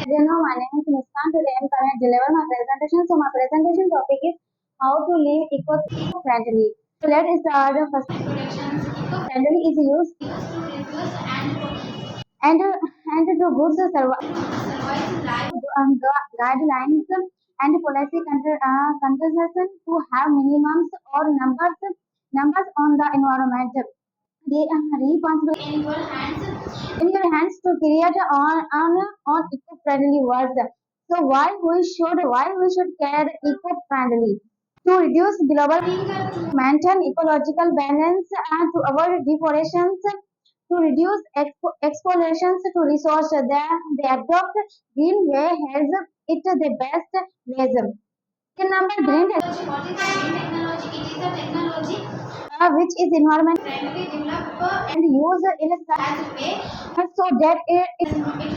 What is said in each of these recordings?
You know, my name is Muskan. Today I'm going to deliver my presentation. So my presentation topic is how to live eco-friendly. So let's start. The first eco-friendly is used and to good guidelines and policy consideration to have minimums or numbers on the environment. They are responsible in your hands to create on eco-friendly world. So why we should care eco-friendly to reduce global warming, to maintain ecological balance, and to avoid deforestation, to reduce exportations to resources. They adopt green way has it the best ways. Second number green technology. What is the green technology? It is a technology which is environment friendly, develop and use in a such way so that it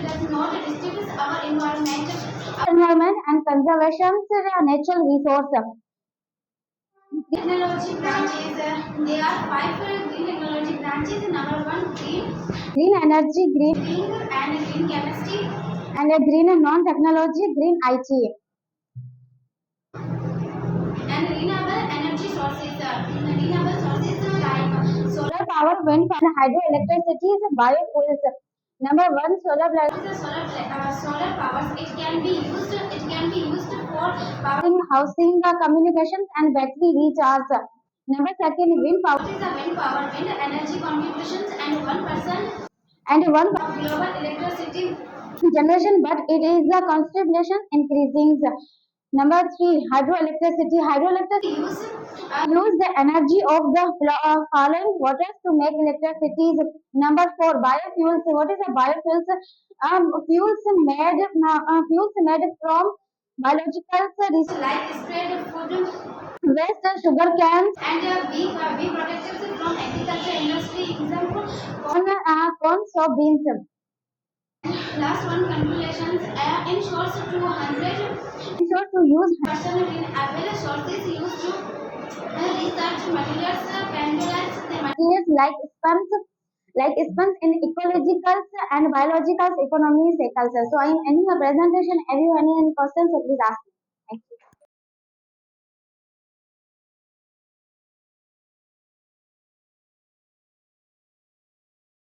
does not disturb our environment and conservation natural resource. Technology branches. There are five green technology branches. Number one, green energy, green and green chemistry, and a green non-technology, green IT, and renewable energy sources. Renewable sources like solar power, wind power, hydroelectricity, biofuels. Number one, solar powers. It can be used. It can be used for powering housing, communications, and battery recharge. Number second, wind power. What is the wind power? Wind energy contributions and 1% and one of global electricity generation, but it is the contribution increasing. Number three, hydroelectricity. Hydroelectricity use the energy of the falling waters to make electricity. Number four, biofuels. What is a biofuels? Fuels made from biological resources like spread food, waste, sugar cans, and be protected from agriculture industry. Example, corn, soybeans. Last one, calculations. Ensures to 100. Ensure to use person renewable sources used to research materials, pendulums, the materials like sponge in ecological and biological economy cycles. So I am ending the presentation. Everyone any questions, so please ask.